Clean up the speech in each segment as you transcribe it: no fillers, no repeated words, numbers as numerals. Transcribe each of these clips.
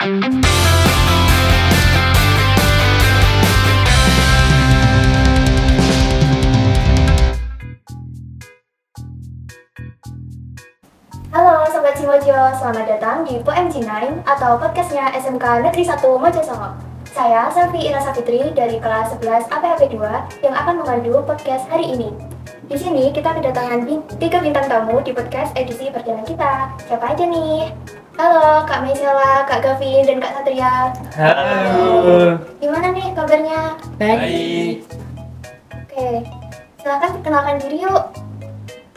Halo Sobat Cimojo, selamat datang di POMG9 atau podcastnya SMK Negeri 1 Mojosongo. Saya Selvi Ira Safitri dari kelas 11 APHP 2 yang akan memandu podcast hari ini. Di sini kita kedatangan 3 bintang tamu di podcast edisi perdana kita. Siapa aja nih? Halo Kak Maisela, Kak Gavin, dan Kak Satria. Halo. Gimana nih kabarnya? Baik. Oke, silahkan perkenalkan diri yuk.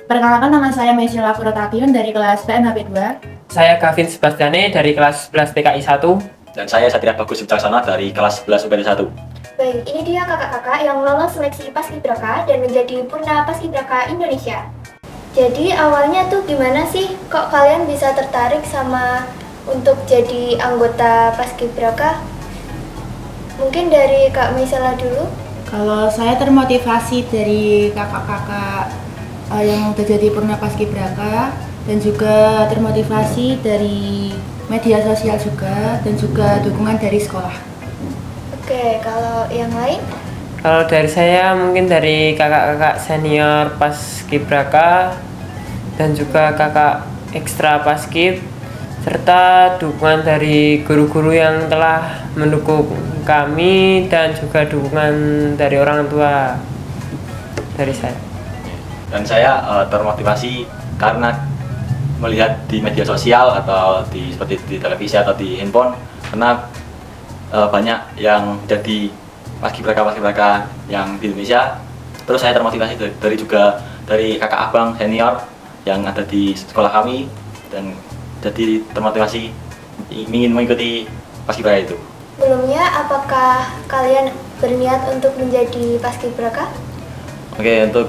Perkenalkan, nama saya Maisela Kurotatiun dari kelas PMHP 2. Saya Gavin Sebastiane dari kelas 11 PKI 1. Dan saya Satria Bagus Wicaksana dari kelas 11 UPT 1. Baik, ini dia kakak-kakak yang lolos seleksi Paskibraka dan menjadi Purna Paskibraka Indonesia. Jadi awalnya tuh gimana sih kok kalian bisa tertarik sama untuk jadi anggota Paskibraka? Mungkin dari Kak Maisela dulu. Kalau saya termotivasi dari kakak-kakak yang udah jadi Purna Paskibraka, dan juga termotivasi dari media sosial juga, dan juga dukungan dari sekolah. Oke, kalau yang lain? Kalau dari saya mungkin dari kakak-kakak senior Paskibraka dan juga kakak ekstra Paskib, serta dukungan dari guru-guru yang telah mendukung kami dan juga dukungan dari orang tua dari saya. Dan saya termotivasi karena melihat di media sosial atau seperti di televisi atau di handphone, karena banyak yang jadi paskibraka yang di Indonesia. Terus saya termotivasi dari kakak abang senior yang ada di sekolah kami, dan jadi termotivasi ingin mengikuti paskibraka itu. Sebelumnya, apakah kalian berniat untuk menjadi Paskibraka? Oke, untuk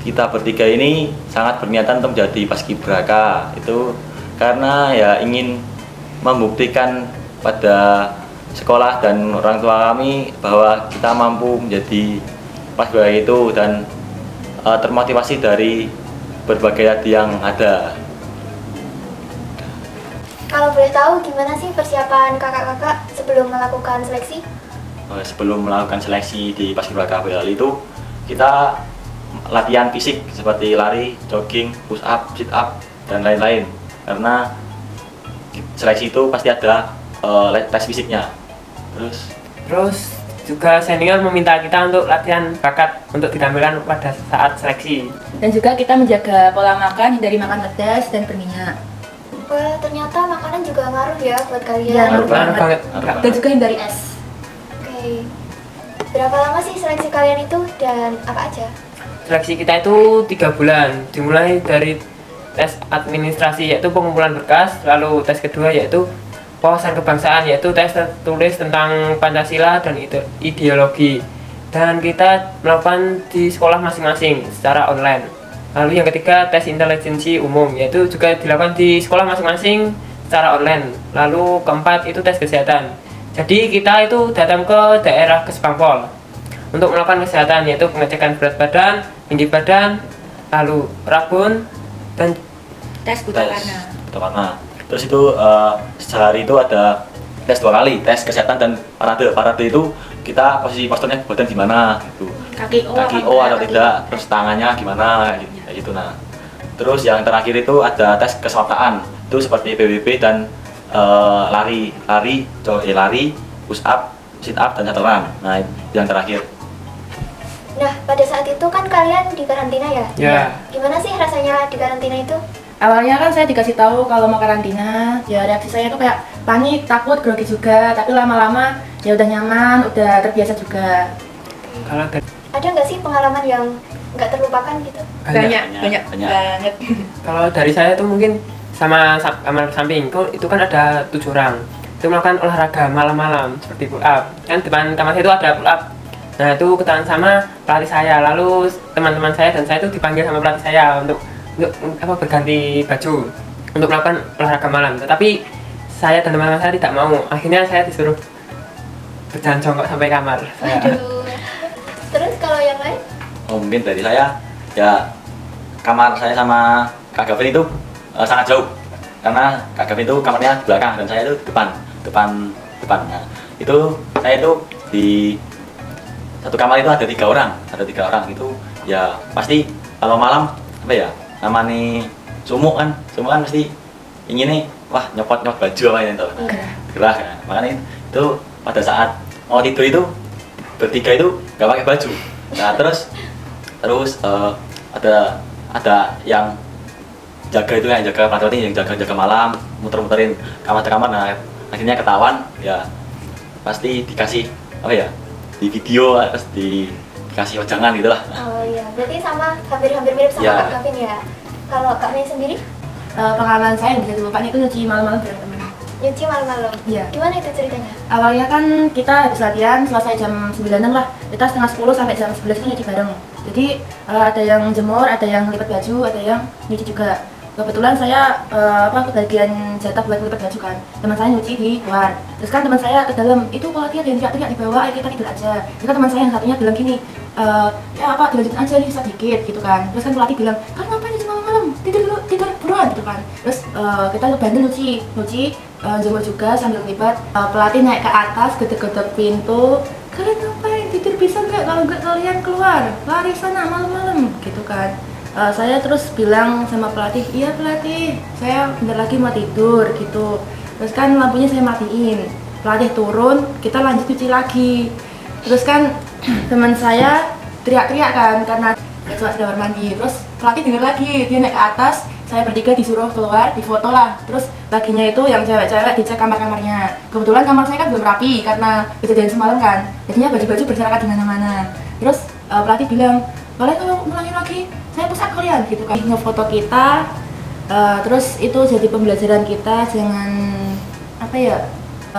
kita bertiga ini sangat berniatan untuk menjadi paskibraka itu karena ya ingin membuktikan pada sekolah dan orang tua kami bahwa kita mampu menjadi paskibraka itu, dan termotivasi dari berbagai hadiah yang ada. Kalau boleh tahu gimana sih persiapan kakak-kakak sebelum melakukan seleksi? Sebelum melakukan seleksi di paskibraka Boyolali itu kita latihan fisik seperti lari, jogging, push up, sit up, dan lain-lain. Karena seleksi itu pasti ada tes fisiknya. Terus juga senior meminta kita untuk latihan bakat untuk ditampilkan pada saat seleksi. Dan juga kita menjaga pola makan, hindari makan pedas dan berminyak. Wah, ternyata makanan juga ngaruh ya buat kalian. Ya, Ngaruh banget. Dan juga hindari es. Oke. Berapa lama sih seleksi kalian itu dan apa aja? Seleksi kita itu 3 bulan, dimulai dari tes administrasi yaitu pengumpulan berkas, lalu tes kedua yaitu wawasan kebangsaan yaitu tes tertulis tentang Pancasila dan ideologi, dan kita melakukan di sekolah masing-masing secara online. Lalu yang ketiga tes intelijensi umum yaitu juga dilakukan di sekolah masing-masing secara online. Lalu keempat itu tes kesehatan. Jadi kita itu datang ke daerah Kesbangpol untuk melakukan kesehatan yaitu pengecekan berat badan, tinggi badan, lalu rabun, dan Tes buta warna. Terus itu sehari itu ada tes 2 kali, tes kesehatan dan parade. Parade itu kita posisi posturnya badan gimana gitu. Kaki O atau tidak, terus tangannya gimana gitu. Nah, terus yang terakhir itu ada tes kesewaktaan. Itu seperti PBB dan lari, push up, sit up, dan shuttle. Nah, itu yang terakhir. Nah, pada saat itu kan kalian di karantina ya? ya. Gimana sih rasanya di karantina itu? Awalnya kan saya dikasih tahu kalau mau karantina, ya reaksi saya tuh kayak panik, takut, grogi juga. Tapi lama-lama ya udah nyaman, udah terbiasa juga. Kalau dari Ada nggak sih pengalaman yang nggak terlupakan gitu? banyak. banget. Kalau dari saya itu mungkin sama kamar samping itu kan ada 7 orang. Itu melakukan olahraga malam-malam seperti pull up. Kan depan kamar saya itu ada pull up. Nah, itu ketahuan sama pelatih saya. Lalu teman-teman saya dan saya itu dipanggil sama pelatih saya untuk berganti baju untuk melakukan olahraga malam. Tetapi saya dan teman-teman saya tidak mau. Akhirnya saya disuruh berjalan jongkok sampai kamar. Aduh. Terus kalau yang lain? Mungkin dari saya ya kamar saya sama Kak Gavin itu sangat jauh, karena Kak Gavin itu kamarnya di belakang dan saya itu depan. depan depan. Nah, itu saya itu di satu kamar itu ada 3 orang itu ya pasti kalau malam apa ya namanya sumuk kan pasti ingin nih wah nyopot baju apa itu gerah kan. Makanya itu pada saat mau tidur itu bertiga itu nggak pakai baju. Nah terus ada yang jaga itu yang jaga pelatih yang jaga malam muter-muterin kamar. Nah akhirnya ketahuan ya pasti dikasih apa ya di video terus dikasih wejangan gitu lah. Oh iya, berarti sama hampir-hampir mirip sama Ya. Kak Kevin ya. Kalau Kak Mei sendiri Pengalaman saya yang bisa dilupakan itu nyuci malam-malam bareng teman. nyuci malam-malam. Iya. Gimana itu ceritanya? Awalnya kan kita habis latihan selesai jam 9 lah, kita setengah 10 sampai jam 11 itu nyuci bareng. Jadi ada yang jemur, ada yang lipat baju, ada yang nyuci juga. Kebetulan saya kebagian jatah buat lipat baju kan. Teman saya nyuci di luar. Terus kan teman saya ke dalam, itu pelatih ada yang teriak-teriak di bawah, ayo kita tidur aja. Terus kan teman saya yang satunya bilang gini, ya apa dilanjutin aja nih sedikit gitu kan. Terus kan pelatih bilang, kan ngapain nyuci malam-malam, tidur buruan gitu kan. Terus kita bantu nyuci jemur juga sambil lipat. Pelatih naik ke atas, gedek-gedek pintu, kalian ngapain tidur bisa nggak, kalau nggak kalian keluar lari sana malam-malam gitu kan. Saya terus bilang sama pelatih, iya pelatih, saya bentar lagi mau tidur gitu. Terus kan lampunya saya matiin, pelatih turun, kita lanjut cuci lagi. Terus kan teman saya teriak-teriak kan karena sudah kamar mandi. Terus pelatih dengar lagi, dia naik ke atas, saya bertiga disuruh keluar, difoto lah. Terus laginya itu yang cewek-cewek dicek kamar-kamarnya. Kebetulan kamar saya kan belum rapi karena kejadian semalam kan, jadinya baju-baju berserakan di mana-mana. Terus pelatih bilang, kalian kalau ngulangin lagi saya pesan kalian gitu kan. Ngefoto kita, terus itu jadi pembelajaran kita jangan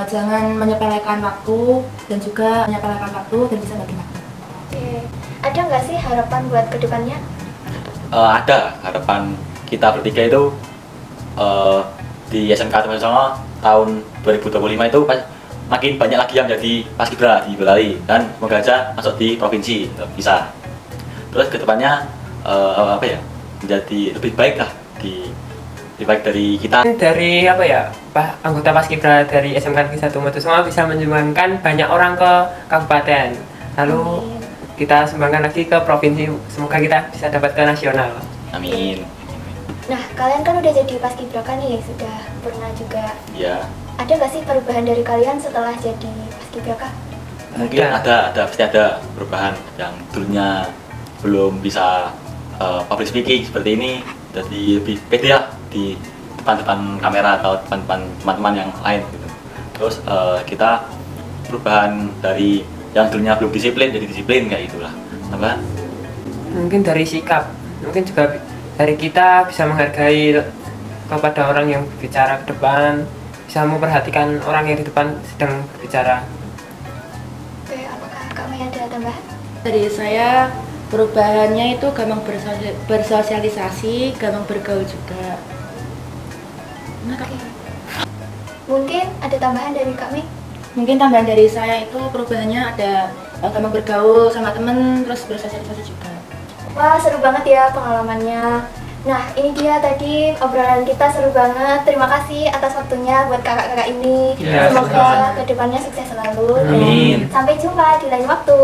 jangan menyepelekan waktu dan juga menyepelekan waktu dan bisa bagi waktu. Oke. Ada nggak sih harapan buat kedepannya? Ada harapan kita bertiga itu di SMK Teman Songo tahun 2025 itu makin banyak lagi yang jadi paskibra di Boyolali dan semoga aja masuk di provinsi bisa. Terus kedepannya menjadi lebih baik lah lebih baik dari kita. Dari anggota paskibra dari SMK Negeri 1 Mojosongo bisa menyumbangkan banyak orang ke kabupaten, lalu kita sumbangkan lagi ke provinsi, semoga kita bisa dapat ke nasional. Amin. Nah, kalian kan udah jadi paskibraka nih, sudah pernah juga. Ya, Ada nggak sih perubahan dari kalian setelah jadi paskibraka? mungkin pasti ada perubahan yang dulunya belum bisa public speaking seperti ini, jadi lebih pede lah di depan kamera atau depan teman-teman yang lain gitu. Terus kita perubahan dari yang dulunya belum disiplin jadi disiplin kayak gitulah. Tambahan? Mungkin dari sikap, mungkin juga dari kita bisa menghargai kepada orang yang bicara ke depan, bisa memperhatikan orang yang di depan sedang berbicara. Oke, apakah Kak Mei ada tambahan? Dari saya perubahannya itu gampang bersosialisasi, gampang bergaul juga. Oke. Mungkin ada tambahan dari Kak Mei? Mungkin tambahan dari saya itu perubahannya ada gampang bergaul sama temen, terus bersosialisasi juga. Wah, seru banget ya pengalamannya. Nah, ini dia tadi obrolan kita seru banget. Terima kasih atas waktunya buat kakak-kakak ini. Ya, Semoga sama-sama. kedepannya sukses selalu. Amin. Dan sampai jumpa di lain waktu.